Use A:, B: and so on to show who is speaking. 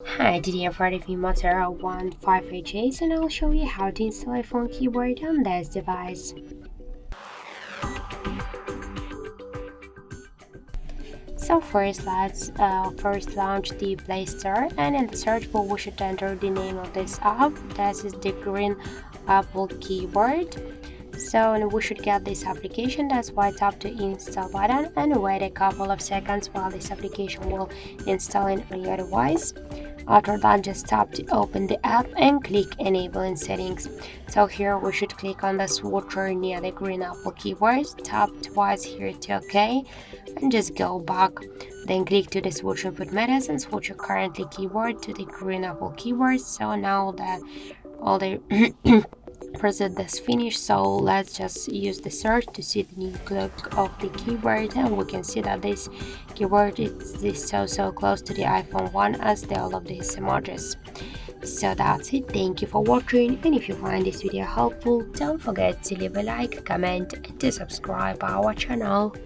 A: Hi, today I've heard of the Motorola One 5HAs and I'll show you how to install iPhone keyboard on this device. So first, let's first launch the Play Store, and in the search bar we should enter the name of this app. This is the green Apple keyboard. So we should get this application. That's why tap the install button and wait a couple of seconds while this application will install in your device. After that, just tap to open the app and click enable in settings. So here we should click on the switcher near the green Apple keyboard, tap twice here to OK, and just go back. Then click to the switch input methods and switch your currently keyboard to the green Apple keyboard. So now that all the process is finished, so let's just use the search to see the new look of the keyboard, and we can see that this keyboard is so close to the iPhone 1 as the all of these emojis. So that's it. Thank you for watching, and if you find this video helpful, don't forget to leave a like, comment, and to subscribe our channel.